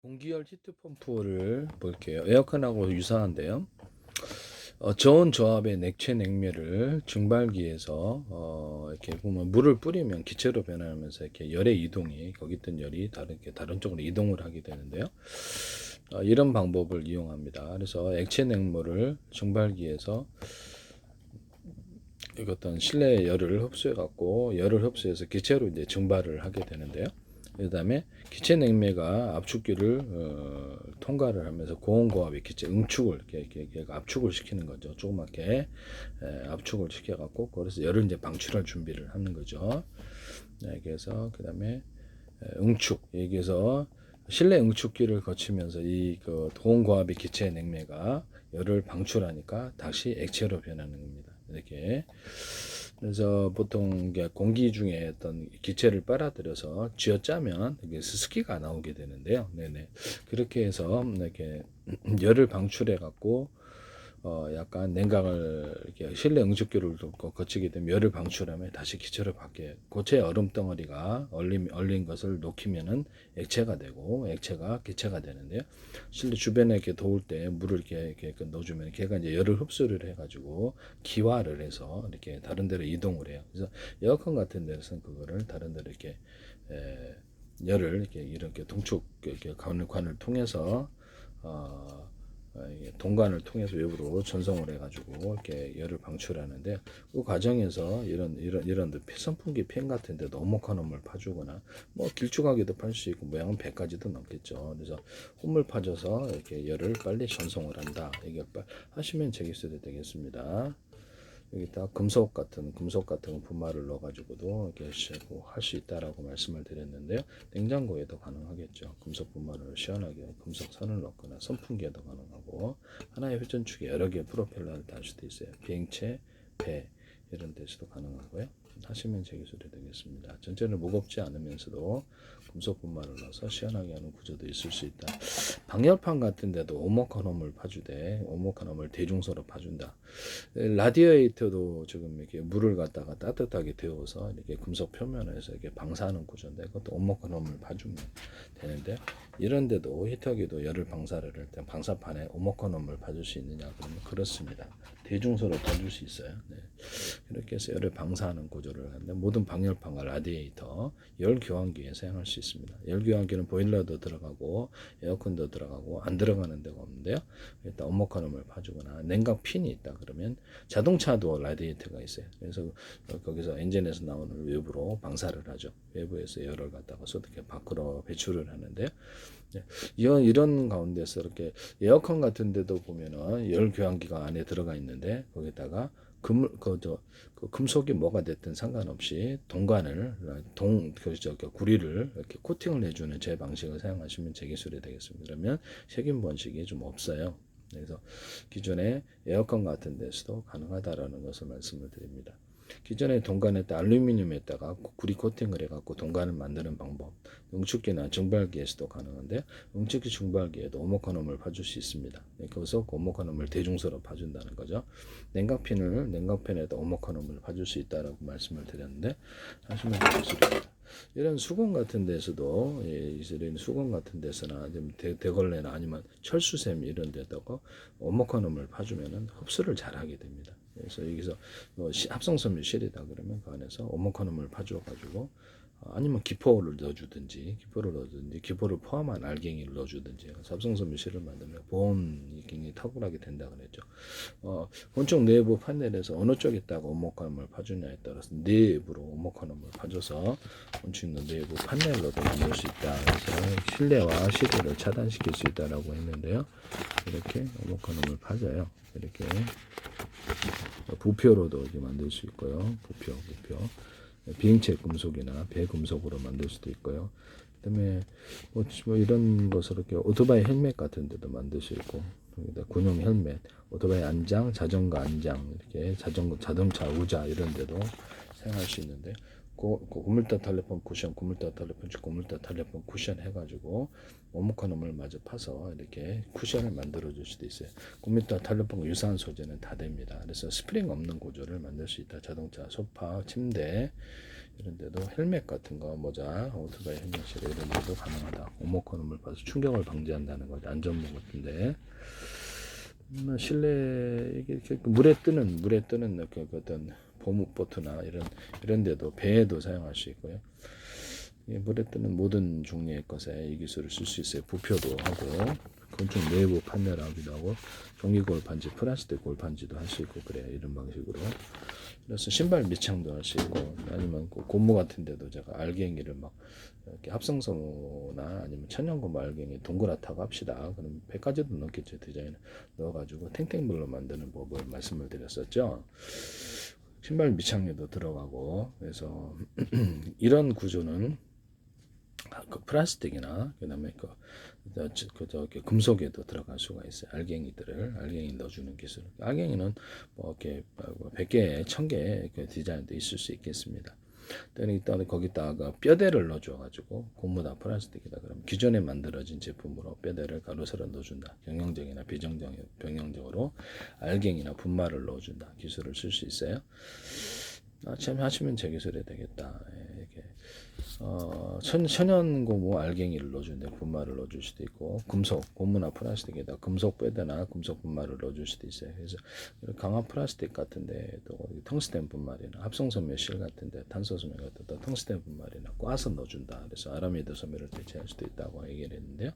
공기열 히트펌프를 볼게요. 에어컨하고 유사한데요. 저온 저압의 냉체 냉매를 증발기에서 이렇게 보면 물을 뿌리면 기체로 변하면서 이렇게 열의 이동이 거기 있던 열이 다른 쪽으로 이동을 하게 되는데요. 이런 방법을 이용합니다. 그래서 액체 냉물을 증발기에서 어떤 실내 열을 흡수해 갖고 열을 흡수해서 기체로 이제 증발을 하게 되는데요. 그다음에 기체 냉매가 압축기를 통과를 하면서 고온고압의 기체 응축을 이렇게 압축을 시키는 거죠. 조그맣게 압축을 시켜 갖고 그래서 열을 이제 방출할 준비를 하는 거죠. 네, 그래서 그다음에 응축 여기에서 실내 응축기를 거치면서 이 고온고압의 기체 냉매가 열을 방출하니까 다시 액체로 변하는 겁니다. 이렇게 그래서 보통 공기 중에 어떤 기체를 빨아들여서 쥐어짜면 스스키가 나오게 되는데요. 네네. 그렇게 해서 이렇게 열을 방출해 갖고 약간 냉각을 이렇게 실내 응축기를 거치게 되면 열을 방출하면 다시 기체로 바뀌어요. 고체 얼음 덩어리가 얼린 것을 녹이면은 액체가 되고 액체가 기체가 되는데요. 실내 주변에 이렇게 더울 때 물을 이렇게 넣어주면 걔가 이제 열을 흡수를 해가지고 기화를 해서 이렇게 다른 데로 이동을 해요. 그래서 에어컨 같은 데서는 그거를 다른 데로 이렇게 열을 이렇게 동축 이렇게 관을 통해서 동관을 통해서 외부로 전송을 해가지고 이렇게 열을 방출하는데 그 과정에서 이런 선풍기 팬 같은데 오목한 홈을 파주거나 뭐 길쭉하게도 팔 수 있고 모양은 100가지도 넘겠죠. 그래서 홈을 파줘서 이렇게 열을 빨리 전송을 한다. 이게 하시면 되겠어도 되겠습니다. 여기다 금속 같은 분말을 넣어가지고도 이렇게 할 수 있다라고 말씀을 드렸는데요. 냉장고에도 가능하겠죠. 금속 분말을 시원하게 금속 선을 넣거나 선풍기에도 가능하고 하나의 회전축에 여러 개의 프로펠러를 달 수도 있어요. 비행체, 배 이런 데서도 가능하고요. 하시면 제 기술이 되겠습니다. 전체는 무겁지 않으면서도 금속 분말을 넣어서 시원하게 하는 구조도 있을 수 있다. 방열판 같은 데도 오목한홈을 파주되 오목한홈을 대중소로 파준다. 라디에이터도 지금 이렇게 물을 갖다가 따뜻하게 데워서 이렇게 금속 표면에서 이렇게 방사하는 구조인데 그것도 오목한홈을 파주면 되는데 이런데도 히터기도 열을 방사를 할 때 방사판에 오목한홈을 파줄 수 있느냐 그러면 그렇습니다. 대중소로 파줄 수 있어요. 네. 이렇게 해서 열을 방사하는 구조를 하는데 모든 방열판과 라디에이터 열 교환기에 사용할 수 있습니다. 열 교환기는 보일러도 들어가고 에어컨도 들어가고 안 들어가는 데가 없는데요. 일단 오목한홈을 파주거나 냉각 핀이 있다 그러면 자동차도 라디에이터가 있어요. 그래서 거기서 엔진에서 나오는 외부로 방사를 하죠. 외부에서 열을 갖다가 쏟게 밖으로 배출을 하는데요. 네. 이런 가운데서 이렇게 에어컨 같은 데도 보면은 열 교환기가 안에 들어가 있는데 거기다가 금속이 뭐가 됐든 상관없이 구리를 이렇게 코팅을 해주는 제 방식을 사용하시면 제 기술이 되겠습니다. 그러면 색임 번식이 좀 없어요. 그래서 기존의 에어컨 같은 데서도 가능하다라는 것을 말씀을 드립니다. 기존에 동관에다 알루미늄에다가 구리 코팅을 해갖고 동관을 만드는 방법, 응축기나 증발기에서도 가능한데 응축기 증발기에도 오목한홈을 파줄 수 있습니다. 거기서 오목한홈을 대중소로 파준다는 거죠. 냉각팬에다 오목한홈을 파줄 수 있다라고 말씀을 드렸는데 하시면 기술입니다. 이런 수건 같은 데서도 이런 수건 같은 데서나 대걸레나 아니면 철수샘 이런 데다가 오목한홈을 파주면은 흡수를 잘 하게 됩니다. 그래서 여기서 합성섬유 실이다 그러면 그 안에서 오목한홈을 파줘가지고 아니면 기포를 넣어주든지 기포를 포함한 알갱이를 넣어주든지 합성섬유 실을 만들면 보온이 굉장히 탁월하게 된다 그랬죠. 건축 내부 판넬에서 어느 쪽에다가 오목한홈을 파주냐에 따라서 내부로 오목한홈을 파줘서 건축 내부 판넬로도 만들 수 있다. 그래서 실내와 실외를 차단시킬 수 있다라고 했는데요. 이렇게 오목한홈을 파져요. 이렇게 부표로도 이렇게 만들 수 있고요. 부표. 비행체 금속이나 배금속으로 만들 수도 있고요. 그다음에 뭐 이런 것을 이렇게 오토바이 헬멧 같은 데도 만들 수 있고 군용 헬멧, 오토바이 안장, 자전거 안장 이렇게 자동차 의자 이런 데도 사용할 수 있는데 고물다 탈레폰 쿠션 해가지고 오목한홈을 마저 파서 이렇게 쿠션을 만들어 줄 수도 있어요. 고물다 탈레폰 유사한 소재는 다 됩니다. 그래서 스프링 없는 구조를 만들 수 있다. 자동차, 소파, 침대 이런 데도 헬멧 같은 거, 모자, 오토바이 헬멧이라 이런 데도 가능하다. 오목헌음을 봐서 충격을 방지한다는 거죠. 안전모 같은데. 실내 이게 이렇게 물에 뜨는 그 어떤 고무 보트나 이런 데도 배에도 사용할 수 있고요. 물에 뜨는 모든 종류의 것에 이 기술을 쓸 수 있어요. 부표도 하고 건축 내부 판넬 하기도 하고 종이 골판지, 플라스틱 골판지도 할 수 있고 그래요. 이런 방식으로. 그래서 신발 밑창도 할 수 있고 아니면 고무 같은 데도 제가 알갱이를 막 이렇게 합성소나 아니면 천연고무 알갱이 동그랗다고 합시다. 그럼 100가지도 넘겠죠. 디자인을 넣어가지고 탱탱볼로 만드는 법을 말씀을 드렸었죠. 신발 밑창에도 들어가고 그래서 이런 구조는 그 플라스틱이나 그다음에 금속에도 들어갈 수가 있어요. 알갱이 넣어주는 기술. 알갱이는 뭐 이렇게 100개, 1000개 그 디자인도 있을 수 있겠습니다. 일단 거기다가 뼈대를 넣어줘가지고 고무다 플라스틱이다 그러면 기존에 만들어진 제품으로 뼈대를 가로세로 넣어준다. 경영적이나 병영적으로 알갱이나 분말을 넣어준다. 기술을 쓸 수 있어요. 참 하시면 제 기술이 되겠다. 이렇게 천연고무 알갱이를 넣어주는데 분말을 넣어줄 수도 있고 금속 고무나 플라스틱에다 금속 뼈대나 금속 분말을 넣어줄 수도 있어요. 그래서 강화 플라스틱 같은데 또 텅스텐 분말이나 합성섬유 실 같은데 탄소섬유 같은 데 텅스텐 분말이나 꽈서 넣어준다. 그래서 아라미드 섬유를 대체할 수도 있다고 얘기를 했는데요.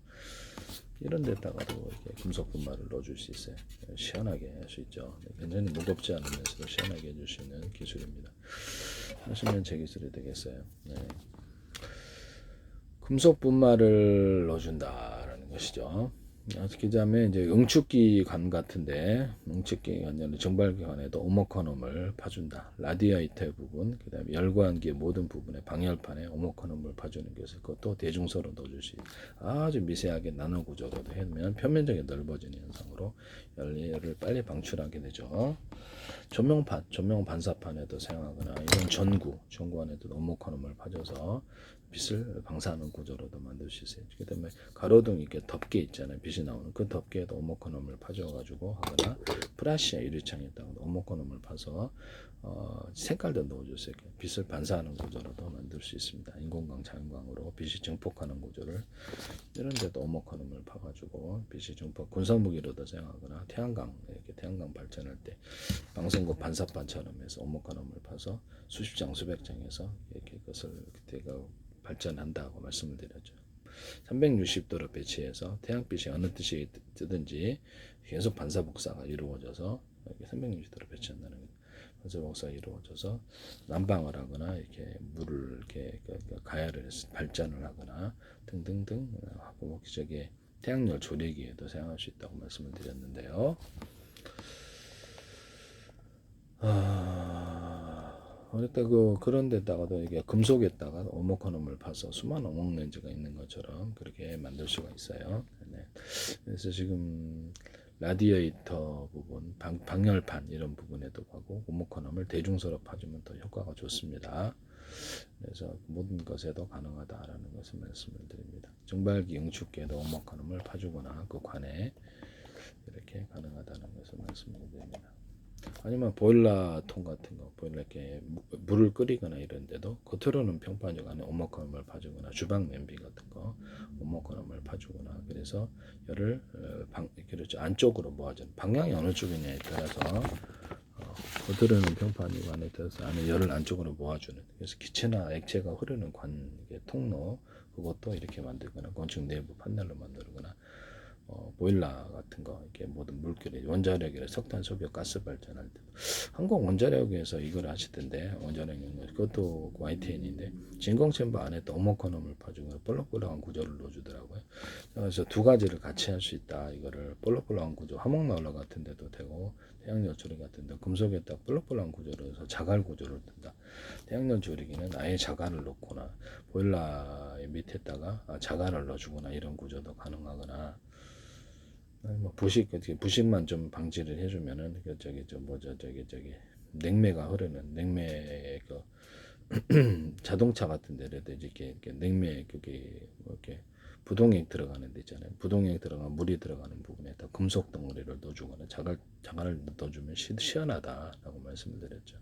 이런 데다가도 이렇게 금속 분말을 넣어줄 수 있어요. 시원하게 할 수 있죠. 굉장히 무겁지 않으면서도 시원하게 해줄 수 있는 기술입니다. 하시면 제 기술이 되겠어요. 네. 금속 분말을 넣어준다라는 것이죠. 그 다음에 이제 응축기 관 같은데 응축기 관에는 정발기 관에도 오목헌음을 파준다. 라디에이터 부분, 그 다음에 열관기 모든 부분에 방열판에 오목헌음을 파주는 것을 그것도 대중소로 넣어줄 수 있어요. 아주 미세하게 나노 구조로도 해놓으면 표면적이 넓어지는 현상으로 열을 빨리 방출하게 되죠. 조명 반사판에도 사용하거나 이런 전구 안에도 오목헌음을 파줘서 빛을 방사하는 구조로도 만들 수 있어요. 그 다음에 가로등 이렇게 덮개 있잖아요. 빛이 나오는 그 덮개에도 오목헌음을 파줘가지고 하거나 프라시아 유리창에다가 오목헌음을 파서 색깔도 넣어줬어요. 빛을 반사하는 구조로도 만들 수 있습니다. 인공광, 자연광으로 빛이 증폭하는 구조를 이런 데도 오목헌음을 파가지고 빛이 증폭, 군사무기로도 사용하거나 태양광 발전할 때 방송국 반사판처럼 해서 오목헌음을 파서 수십 장, 수백 장에서 이렇게 그것을 그때가 발전한다고 말씀을 드렸죠. 360도로 배치해서 태양빛이 어느 뜻이 뜨든지 계속 반사 복사가 이루어져서 이렇게 360도로 배치한다는 거죠. 반사 복사가 이루어져서 난방을 하거나 이렇게 물을 이렇게 가열을 해서 발전을 하거나 등등등 하고 저기 태양열 조리기에도 사용할 수 있다고 말씀을 드렸는데요. 그러니까 그런 데다가도 이게 금속에다가 오목헌음을 파서 수많은 오목 렌즈가 있는 것처럼 그렇게 만들 수가 있어요. 네. 그래서 지금 라디에이터 부분, 방열판 이런 부분에도 가고 오목헌음을 대중소로 파주면 더 효과가 좋습니다. 그래서 모든 것에도 가능하다라는 것을 말씀을 드립니다. 정발기 응축기에도 오목헌음을 파주거나 그 관에 이렇게 가능하다는 것을 말씀을 드립니다. 아니면 보일러통 같은 거, 보일러 이렇게 물을 끓이거나 이런 데도 겉으로는 평판적 안에 오목헌음을 파주거나 주방 냄비 같은 거 오목헌음을 파주거나 그래서 열을 그렇죠 안쪽으로 모아주는 방향이 어느 쪽이냐에 따라서 겉으로는 평판이고 안에 들어서 안에 열을 안쪽으로 모아주는 그래서 기체나 액체가 흐르는 관 통로 그것도 이렇게 만들거나 건축 내부 판넬로 만들거나 보일러 같은 거 이렇게 모든 물결이 원자력이라 석탄 소비력 가스 발전할 때 한국 원자력에서 이걸 하시던데 원자력은 그것도 YTN인데 진공챔버 안에 또 오목헌음을 파주고 볼록볼록한 구조를 넣어주더라고요. 그래서 두 가지를 같이 할 수 있다. 이거를 볼록볼록한 구조 화목난로 같은 데도 되고 태양열 조리 같은 데 금속에다 볼록볼록한 구조로 해서 자갈 구조를 든다. 태양열 조리기는 아예 자갈을 넣거나 보일러 밑에다가 자갈을 넣어주거나 이런 구조도 가능하거나 뭐 부식만 좀 방지를 해주면은 냉매가 흐르는 냉매 자동차 같은 데라도 이렇게 냉매 그게 이렇게 부동액 들어가는 데 있잖아요. 부동액 들어가 물이 들어가는 부분에 안에다 금속 덩어리를 넣어주거나 자갈을 넣어주면 시원하다라고 말씀을 드렸죠.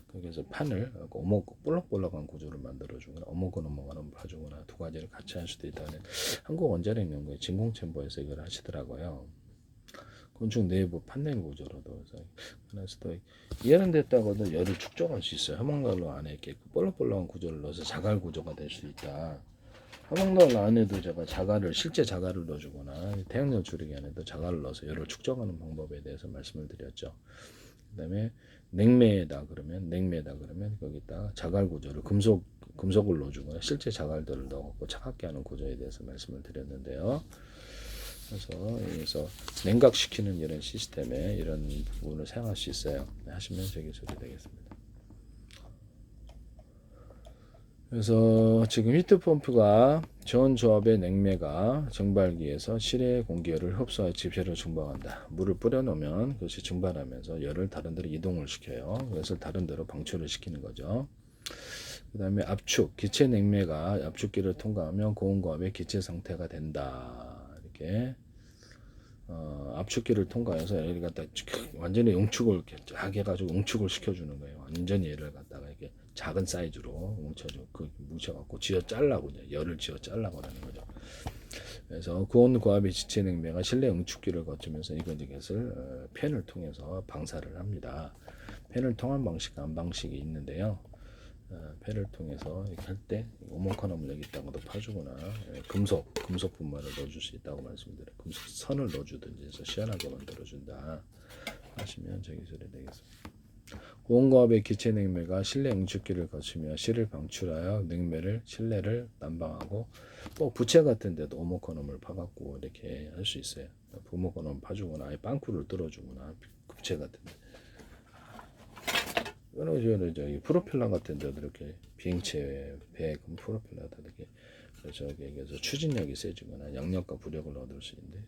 그래서 판을 볼록볼록한 구조를 만들어주거나 어묵어묵한 봐주거나 두 가지를 같이 할 수도 있다는 한국원자력연구회 진공챔버에서 이걸 하시더라고요. 건축 내부 판넬 구조로도 그래서 또 이런 데다가도 열을 축적할 수 있어요. 화목난로 안에 이렇게 볼록볼록한 구조를 넣어서 자갈 구조가 될 수 있다. 화목난로 안에도 제가 실제 자갈을 넣어주거나 태양열 줄이기 안에도 자갈을 넣어서 열을 축적하는 방법에 대해서 말씀을 드렸죠. 그다음에 냉매에다 그러면 거기다 자갈 구조를 금속을 넣어주거나 실제 자갈들을 넣어갖고 차갑게 하는 구조에 대해서 말씀을 드렸는데요. 그래서 여기서 냉각시키는 이런 시스템에 이런 부분을 사용할 수 있어요. 하시면 저기 소리 되겠습니다. 그래서 지금 히트펌프가 전 조합의 냉매가 증발기에서 실외 공기열을 흡수하여 집체로 증발한다. 물을 뿌려놓으면 그것이 증발하면서 열을 다른 데로 이동을 시켜요. 그래서 다른 데로 방출을 시키는 거죠. 그 다음에 압축, 기체 냉매가 압축기를 통과하면 고온고압의 기체 상태가 된다. 이렇게 압축기를 통과해서 얘를 갖다 완전히 응축을 쫙 해가지고 응축을 시켜주는 거예요. 완전히 얘를 갖다가 이렇게 작은 사이즈로 뭉쳐갖고 쥐어 잘라고 열을 쥐어 잘라고 하는 거죠. 그래서 고온 고압의 지체 냉매가 실내 응축기를 거치면서 이것을 팬을 통해서 방사를 합니다. 팬을 통한 방식, 안 방식이 있는데요. 팬을 통해서 이렇게 할 때 오목하놈을 여기다가도 파주거나 금속 분말을 넣어줄 수 있다고 말씀드려요. 금속 선을 넣어주든지 해서 시원하게 만들어준다 하시면 저기 소리 되겠습니다. 고온고압의 기체 냉매가 실내 응축기를 거치며 실을 방출하여 실내를 난방하고 또 부채 같은 데도 오목하놈을 파갖고 이렇게 할 수 있어요. 오목하놈 파주거나 아예 빵꾸를 뚫어주거나 부채 같은 데 저기 프로펠러 같은 데도 이렇게 비행체 배 프로펠러도 이렇게 저기에서 추진력이 세지거나 양력과 부력을 얻을 수 있는데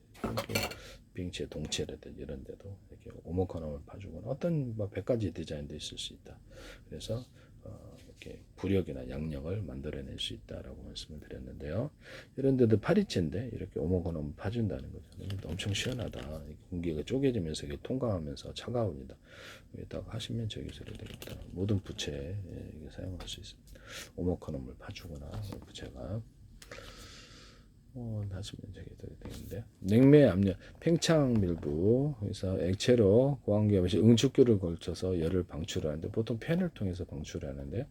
비행체 동체라든지 이런 데도 이렇게 오목하놈을 파주거나 어떤 100가지 디자인도 있을 수 있다. 그래서 이렇게 부력이나 양력을 만들어낼 수 있다라고 말씀을 드렸는데요. 이런 데도 파리채인데 이렇게 오목하놈을 파준다는 거죠. 엄청 시원하다. 공기가 쪼개지면서 이게 통과하면서 차가웁니다. 여기다가 하시면 저기 소리 되겠다. 모든 부채에 이게 사용할 수 있습니다. 오목하놈을 파주거나 부채가 하시면 저기 되겠는데 냉매 압력 팽창 밀부 그래서 액체로 고온기압에서 응축기를 걸쳐서 열을 방출하는데 보통 팬을 통해서 방출하는데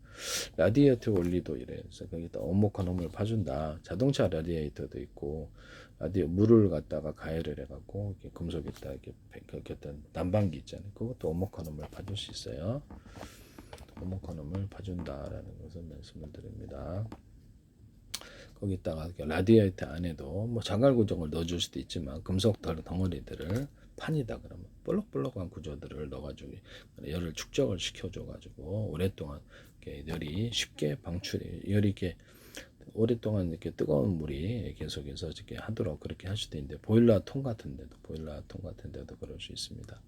라디에이터 원리도 이래요. 그래서 거기다 오목하놈을 파준다. 자동차 라디에이터도 있고 물을 갖다가 가열을 해갖고 이렇게 금속에다 이렇게 어떤 난방기 있잖아요. 그것도 오목하놈을 파줄 수 있어요. 오목하놈을 파준다라는 것을 말씀을 드립니다. 거기다가 라디에이터 안에도 자갈 구조를 넣어줄 수도 있지만 금속 덩어리들을 판이다 그러면 볼록볼록한 구조들을 넣어가지고 열을 축적을 시켜줘가지고 오랫동안 열이 쉽게 열이 이렇게 오랫동안 이렇게 뜨거운 물이 계속해서 이렇게 하도록 그렇게 할 수도 있는데 보일러 통 같은 데도 그럴 수 있습니다.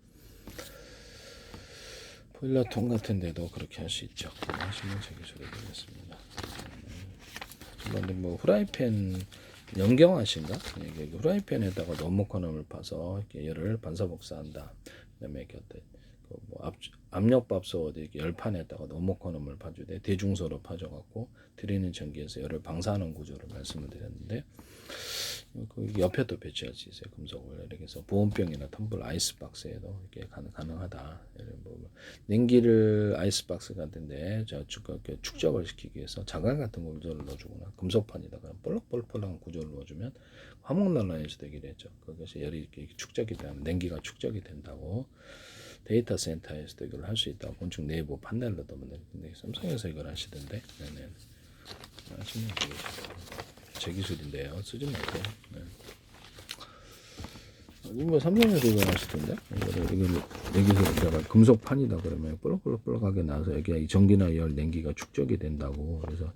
보일러 통 같은 데도 그렇게 할 수 있죠. 하시면 저기 소리 되겠습니다. 뭐 후라이팬 연경하신가? 후라이팬에다가 오목하놈을 파서 이렇게 열을 반사복사한다. 그다음에 이렇게 압력밥솥 이렇게 열판에다가 오목하놈을 파주되 대중소로 파져갖고 드리는 전기에서 열을 방사하는 구조를 말씀을 드렸는데 그 옆에도 배치할 수 있어요. 금속을 이렇게 해서 보온병이나 텀블러 아이스박스에도 이렇게 가능하다. 냉기를 아이스박스 같은데 축적을 시키기 위해서 자갈 같은 구조를 넣어주거나 금속판에다가 볼록볼록한 구조를 넣어주면 화목난로에서 되기도 했죠. 거기서 열이 이렇게 축적이 되면 냉기가 축적이 된다고 데이터 센터에서도 이걸 할 수 있다고 건축 내부 판넬로도 만드는데 삼성에서 이걸 하시던데 네네. 하시면 제 기술인데요. 쓰지 말고. 네. 뭐 삼성에서 이걸 하시던데 이걸 내 기술에다가 금속판이다 그러면 볼록볼록하게 나서 여기 전기나 열 냉기가 축적이 된다고. 그래서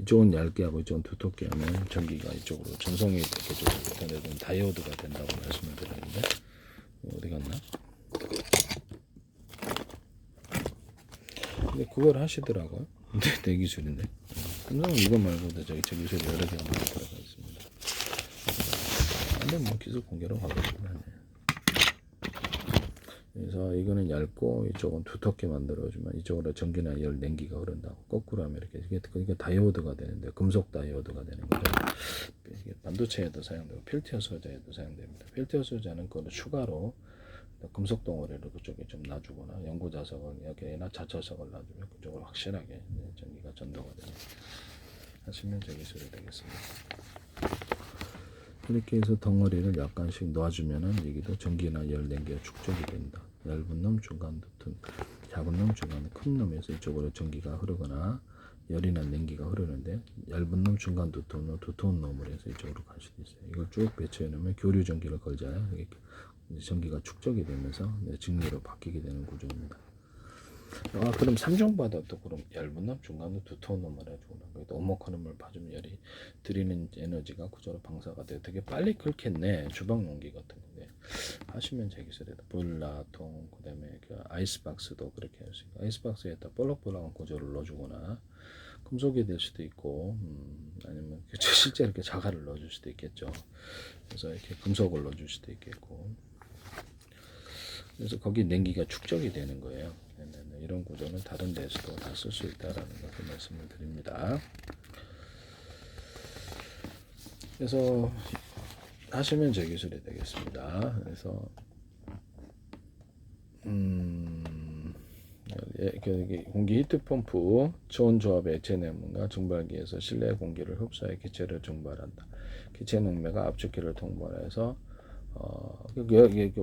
이쪽은 얇게 하고 이쪽은 두텁게 하면 전기가 이쪽으로 전송이 이렇게 좀 다이오드가 된다고 말씀을 드렸는데 어디 갔나? 근데 그걸 하시더라고요. 내 기술인데. 삼성은 이거 말고도 저기 기술이 여러 개가 많이 들어가 있습니다. 한번 뭐 기술 공개로 가보시면 하네요. 그래서 이거는 얇고 이쪽은 두텁게 만들어주면 이쪽으로 전기나 열 냉기가 흐른다고. 거꾸로 하면 이렇게 이게 다이오드가 되는데 금속 다이오드가 되는 거죠. 이게 반도체에도 사용되고 필터 소자에도 사용됩니다. 필터 소자는 그걸 추가로 금속 덩어리를 그쪽에 좀 놔주거나 연구 자석을 여기나 자처석을 놔주면 그쪽으로 확실하게 전기가 전도가 되는 하시면 저 기술이 되겠습니다. 이렇게 해서 덩어리를 약간씩 놔주면은 여기도 전기나 열 냉기가 축적이 된다. 얇은 놈, 중간 두툼, 작은 놈, 중간 큰 놈에서 이쪽으로 전기가 흐르거나 열이나 냉기가 흐르는데 얇은 놈, 중간 두툼 놈, 두터운 놈으로 해서 이쪽으로 갈 수도 있어요. 이걸 쭉 배치해 놓으면 교류 전기를 걸잖아요. 전기가 축적이 되면서 직류로 바뀌게 되는 구조입니다. 그럼 3종 받아도 그럼 얇은 놈, 중간 놈, 두터운 놈을 해주구나. 오목한 놈을 봐주면 열이 들이는 에너지가 구조로 방사가 돼요. 되게 빨리 끓겠네. 주방 용기 같은 건데 하시면 제 기술에다 보일러통, 그다음에 그 아이스박스도 그렇게 할 수 있고, 아이스박스에다 볼록볼록한 구조를 넣어주거나 금속이 될 수도 있고, 아니면 실제 이렇게 자갈을 넣어줄 수도 있겠죠. 그래서 이렇게 금속을 넣어줄 수도 있겠고, 그래서 거기 냉기가 축적이 되는 거예요. 이런 구조는 다른 데서도 다 쓸 수 있다라는 것을 말씀을 드립니다. 그래서 하시면 제 기술이 되겠습니다. 그래서 공기 히트펌프 저온 조합의 액체 내문과 증발기에서 실내 공기를 흡수해 기체를 증발한다. 기체 능매가 압축기를 통과해서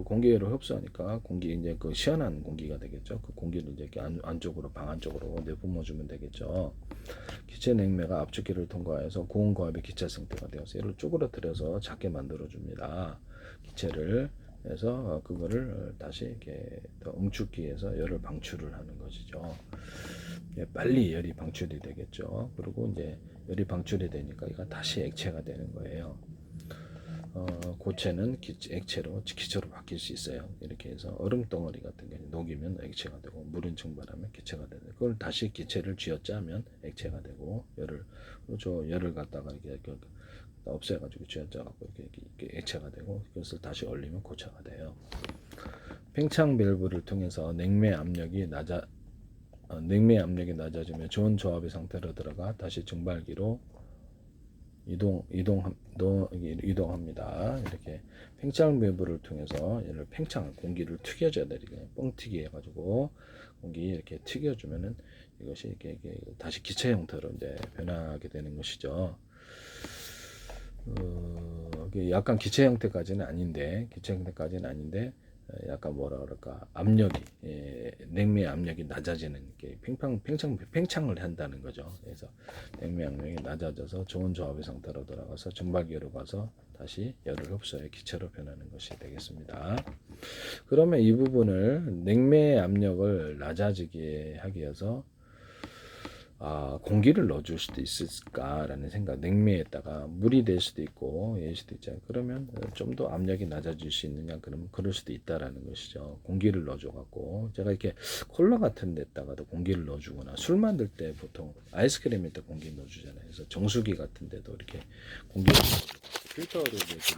공기를 흡수하니까 공기 이제 그 시원한 공기가 되겠죠. 그 공기를 이제 안쪽으로 방 안쪽으로 내뿜어주면 되겠죠. 기체 냉매가 압축기를 통과해서 고온고압의 기체 상태가 되어서 얘를 쪼그러뜨려서 작게 만들어줍니다. 기체를 해서 그거를 다시 이렇게 더 응축기에서 열을 방출을 하는 것이죠. 빨리 열이 방출이 되겠죠. 그리고 이제 열이 방출이 되니까 이거 다시 액체가 되는 거예요. 고체는 액체로 기체로 바뀔 수 있어요. 이렇게 해서 얼음 덩어리 같은 게 녹이면 액체가 되고 물은 증발하면 기체가 되고, 그걸 다시 기체를 쥐어짜면 액체가 되고, 열을 갖다가 이렇게 없애가지고 쥐어짜갖고 이렇게 액체가 되고, 그것을 다시 얼리면 고체가 돼요. 팽창 밸브를 통해서 냉매 압력이 낮아지면 좋은 조합의 상태로 들어가 다시 증발기로 이동합니다. 이렇게 팽창 밸브를 통해서 얘를 공기를 튀겨줘야 돼. 이렇게 뻥튀기 해가지고 공기 이렇게 튀겨주면은 이것이 이렇게 다시 기체 형태로 이제 변하게 되는 것이죠. 약간 기체 형태까지는 아닌데, 약간 뭐라 그럴까, 냉매 압력이 낮아지는 게 팽창을 한다는 거죠. 그래서 냉매 압력이 낮아져서 좋은 조합의 상태로 돌아가서 증발기로 가서 다시 열을 흡수해 기체로 변하는 것이 되겠습니다. 그러면 이 부분을 냉매 압력을 낮아지게 하기 위해서 공기를 넣어줄 수도 있을까라는 생각. 냉매에다가 물이 될 수도 있고, 일 수도 있잖아요. 그러면 좀 더 압력이 낮아질 수 있느냐? 그러면 그럴 수도 있다라는 것이죠. 공기를 넣어줘갖고, 제가 이렇게 콜라 같은 데다가도 공기를 넣어주거나, 술 만들 때 보통 아이스크림에 공기 넣어주잖아요. 그래서 정수기 같은 데도 이렇게 공기를 넣어주고, 필터로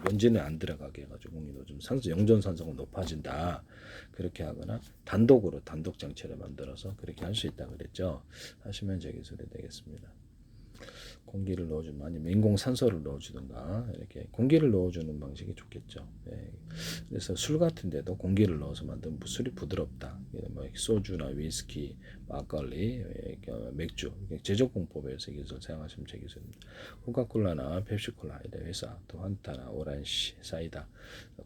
먼지는 안 들어가게 해가지고 공기 넣어주면 영전산소가 높아진다. 그렇게 하거나 단독 장치를 만들어서 그렇게 할 수 있다 그랬죠. 하시면 제 기술이 되겠습니다. 공기를 넣어주면, 아니면 인공산소를 넣어주든가, 이렇게 공기를 넣어주는 방식이 좋겠죠. 그래서 술 같은 데도 공기를 넣어서 만든 술이 부드럽다. 뭐 소주나 위스키, 막걸리, 맥주, 제조공법에서 기술 사용하시면 제 기술입니다. 코카콜라나 펩시콜라 이런 회사, 또 환타나 오란시, 사이다,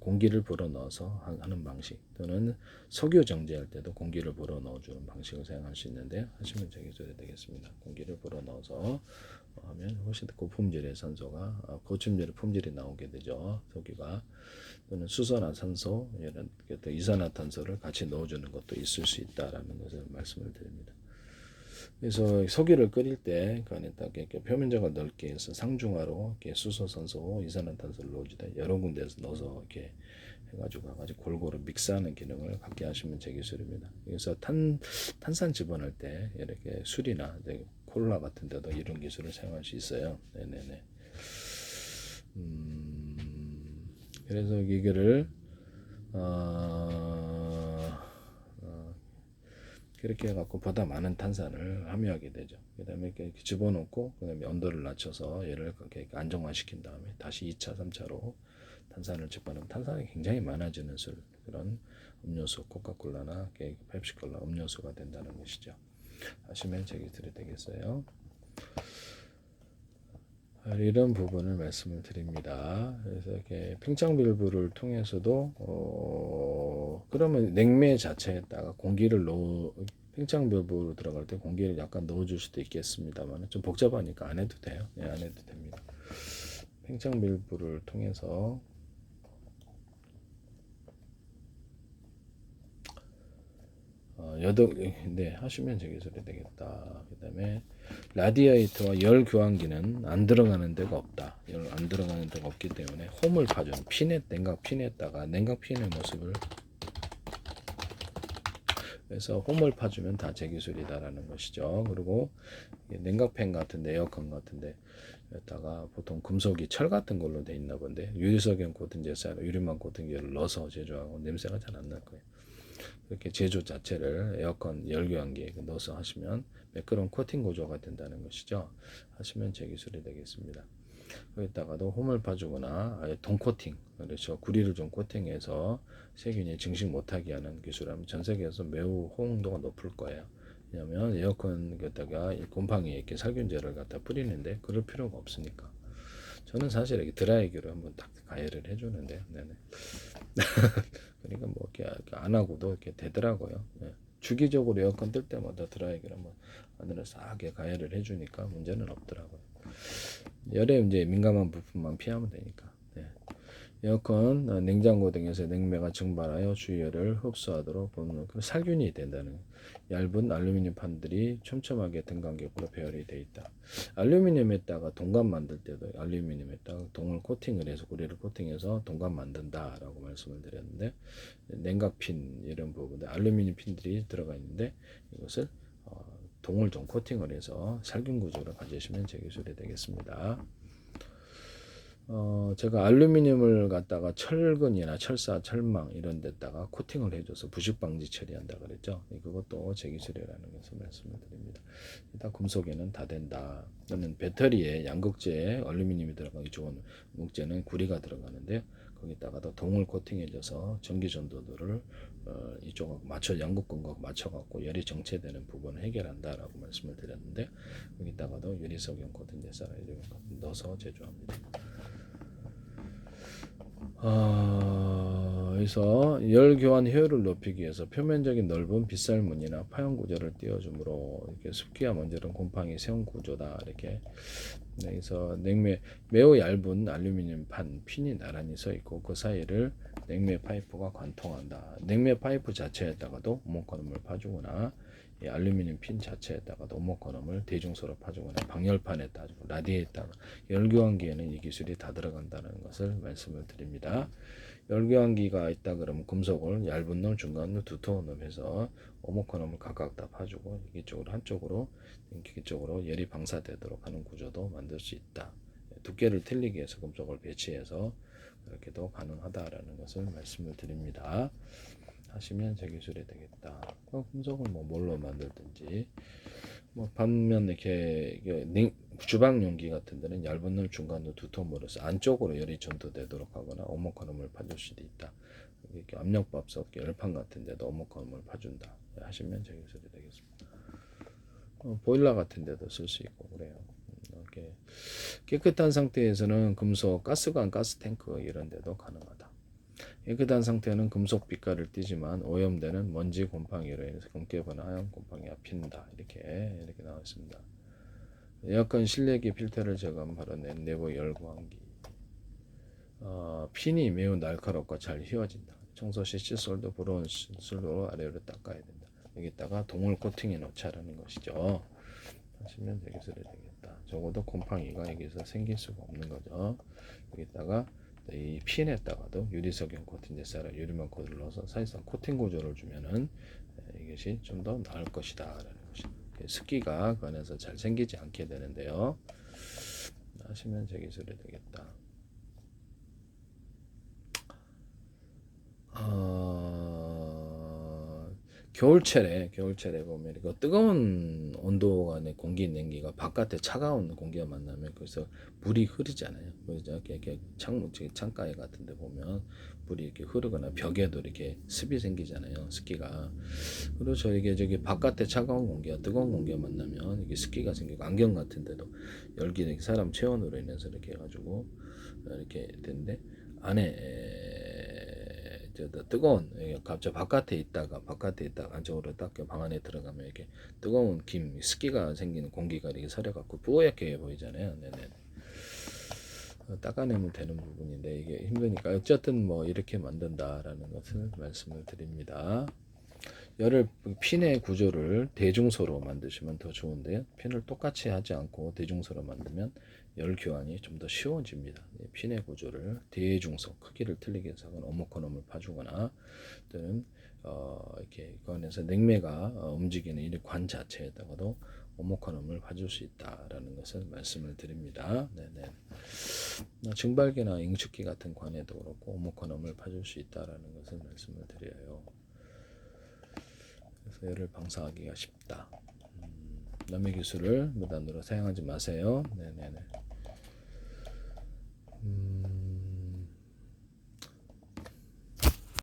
공기를 불어 넣어서 하는 방식, 또는 석유 정제할 때도 공기를 불어 넣어주는 방식을 사용할 수 있는데, 하시면 제 기술이 되겠습니다. 공기를 불어 넣어서 하면 훨씬 더 고품질의 산소가, 고품질의 품질이 나오게 되죠. 석유가, 또는 수소나 산소, 이런 이산화탄소를 같이 넣어주는 것도 있을 수 있다라는 것을 말씀을 드립니다. 그래서 석유를 끓일 때 그 안에다 이렇게 표면적을 넓게 해서 상중하로 이렇게 수소, 산소, 이산화탄소를 넣어주다 여러 군데에서 넣어서 이렇게 해가지고 골고루 믹스하는 기능을 갖게 하시면 제 기술입니다. 그래서 탄산 집어넣을 때 이렇게 술이나 콜라 같은 데도 이런 기술을 사용할 수 있어요. 네네네. 그래서 이거를 어, 그렇게 해갖고 보다 많은 탄산을 함유하게 되죠. 그 다음에 이렇게 집어넣고 그 다음에 온도를 낮춰서 얘를 그렇게 안정화시킨 다음에 다시 2차, 3차로 탄산을 집어넣으면 탄산이 굉장히 많아지는 술, 그런 음료수, 코카콜라나 펩시콜라 음료수가 된다는 것이죠. 아시면 제기들이 되겠어요. 이런 부분을 말씀을 드립니다. 그래서 이렇게 팽창밸브를 통해서도 그러면 냉매 자체에다가 공기를 팽창밸브로 들어갈 때 공기를 약간 넣어줄 수도 있겠습니다만 좀 복잡하니까 안 해도 돼요. 네, 안 해도 됩니다. 팽창밸브를 통해서 네, 하시면 저기 소리 되겠다. 그 다음에 라디에이터와 열 교환기는 안 들어가는 데가 없다. 열 안 들어가는 데가 없기 때문에 홈을 파주는 피넷, 냉각 피넷다가 냉각 피넷 모습을 그래서 홈을 파주면 다 제기술이다라는 것이죠. 그리고 냉각팬 같은데 에어컨 같은데 여기다가 보통 금속이 철 같은 걸로 돼 있나 본데 유리석연 코팅제사로 유리막 코팅제를 넣어서 제조하고 냄새가 잘 안 날 거예요. 그렇게 제조 자체를 에어컨 열교환기에 넣어서 하시면 매끄러운 코팅 구조가 된다는 것이죠. 하시면 제 기술이 되겠습니다. 거기다가도 홈을 파주거나 아예 동 코팅, 그렇죠. 구리를 좀 코팅해서 세균이 증식 못하게 하는 기술하면 전 세계에서 매우 호응도가 높을 거예요. 왜냐하면 에어컨 갖다가 곰팡이에 이렇게 살균제를 갖다 뿌리는데 그럴 필요가 없으니까. 저는 사실 이렇게 드라이기로 한번 딱 가열을 해주는데, 네네. 그러니까 뭐 이렇게 안 하고도 이렇게 되더라고요. 예. 주기적으로 에어컨 뜰 때마다 드라이기를 한번 하늘을 싹 가열을 해주니까 문제는 없더라고요. 열에 이제 민감한 부품만 피하면 되니까. 네. 에어컨, 냉장고 등에서 냉매가 증발하여 주열을 흡수하도록 보는 살균이 된다는 얇은 알루미늄 판들이 촘촘하게 등간격으로 배열이 되어 있다. 알루미늄에다가 동관 만들 때도 알루미늄에다가 동을 코팅을 해서 구리를 코팅해서 동관 만든다라고 말씀을 드렸는데 냉각핀 이런 부분들 알루미늄 핀들이 들어가 있는데 이것을 동을 좀 코팅을 해서 살균 구조를 가지시면 제 기술이 되겠습니다. 제가 알루미늄을 갖다가 철근이나 철사, 철망 이런 데다가 코팅을 해줘서 부식 방지 처리한다 그랬죠. 그것도 제 기술이라는 것을 말씀을 드립니다. 일단 금속에는 다 된다. 또는 배터리에 양극재에 알루미늄이 들어가기 좋은 양극재는 구리가 들어가는데요. 거기다가도 동을 코팅해줘서 전기 전도도를 이쪽 맞춰 양극근과 맞춰갖고 열이 정체되는 부분을 해결한다라고 말씀을 드렸는데 거기다가도 유리석연 코팅제 쌀을 넣어서 제조합니다. 그래서 열 교환 효율을 높이기 위해서 표면적인 넓은 빗살무늬나 파형 구조를 띄워주므로 이렇게 습기와 먼지는 곰팡이 세운 구조다 이렇게. 그래서 매우 얇은 알루미늄 판 핀이 나란히 서 있고 그 사이를 냉매 파이프가 관통한다. 냉매 파이프 자체에다가도 오목건음을 파주거나 이 알루미늄 핀 자체에다가도 오목건음을 대중소로 파주거나 방열판에다가 라디에다가 열교환기에는 이 기술이 다 들어간다는 것을 말씀을 드립니다. 열교환기가 있다 그러면 금속을 얇은 놈, 중간 놈, 두터운 놈 해서 오목건음을 각각 다 파주고 이쪽으로 한쪽으로 기기적으로 열이 방사되도록 하는 구조도 만들 수 있다. 두께를 틀리기 위해서 금속을 배치해서 그렇게도 가능하다라는 것을 말씀을 드립니다. 하시면 제 기술이 되겠다. 금속을 뭐 뭘로 만들든지 뭐 반면 이렇게 주방 용기 같은 데는 얇은 놈, 중간 놈, 두터운 물에서 안쪽으로 열이 전도되도록 하거나 오목건음을 파줄 수도 있다. 이렇게 압력밥솥, 열판 같은 데도 오목건음을 파준다. 하시면 제 기술이 되겠습니다. 보일러 같은 데도 쓸 수 있고 그래요. 이렇게 깨끗한 상태에서는 금속 가스관, 가스탱크 이런 데도 가능하다. 깨끗한 상태는 금속 빛깔을 띠지만 오염되는 먼지 곰팡이로 인해서 검게거나 하얀 곰팡이가 핀다. 이렇게 나와 있습니다. 에어컨 실내기 필터를 제거하면 바로 내부 열구한기. 핀이 매우 날카롭고 잘 휘어진다. 청소 시 칫솔도 부러운 술로 아래로 닦아야 된다. 여기다가 동을 코팅해 놓자라는 것이죠. 하시면 되기술이 되겠다. 적어도 곰팡이가 여기서 생길 수가 없는 거죠. 여기다가 이 핀에다가도 유리석연 코팅제 쌀을 유리막 코드를 넣어서 사실상 코팅 구조를 주면은 이것이 좀 더 나을 것이다라는 것이. 습기가 그 안에서 잘 생기지 않게 되는데요. 하시면 제 기술이 되겠다. 겨울철에 보면 그 뜨거운 온도가 내 공기 냉기가 바깥에 차가운 공기가 만나면 그래서 물이 흐르잖아요. 그래서 이렇게 창문 창가에 같은데 보면 물이 이렇게 흐르거나 벽에도 이렇게 습이 생기잖아요. 습기가. 그렇죠. 이게 저기 바깥에 차가운 공기와 뜨거운 공기가 만나면 이게 습기가 생기고 안경 같은데도 열기 사람 체온으로 인해서 이렇게 해가지고 이렇게 되는데 안에 뜨거운 갑자기 바깥에 있다가 안쪽으로 딱 방 안에 들어가면 이렇게 뜨거운 습기가 생기는 공기가 이렇게 서려갖고 뿌옇게 보이잖아요. 네네. 닦아내면 되는 부분인데 이게 힘드니까 어쨌든 뭐 이렇게 만든다라는 것을 말씀을 드립니다. 열을 핀의 구조를 대중소로 만드시면 더 좋은데요. 핀을 똑같이 하지 않고 대중소로 만들면 열 교환이 좀 더 쉬워집니다. 핀의 구조를 대중소 크기를 틀리게 해서 오목코놈을 파주거나 또는 이렇게 그 안에서 냉매가 움직이는 이 관 자체에다가도 오목코놈을 파줄 수 있다라는 것을 말씀을 드립니다. 네네. 증발기나 잉축기 같은 관에도 그렇고 오목코놈을 파줄 수 있다라는 것을 말씀을 드려요. 그래서 열을 방사하기가 쉽다. 남의 기술을 무단으로 사용하지 마세요. 네네네.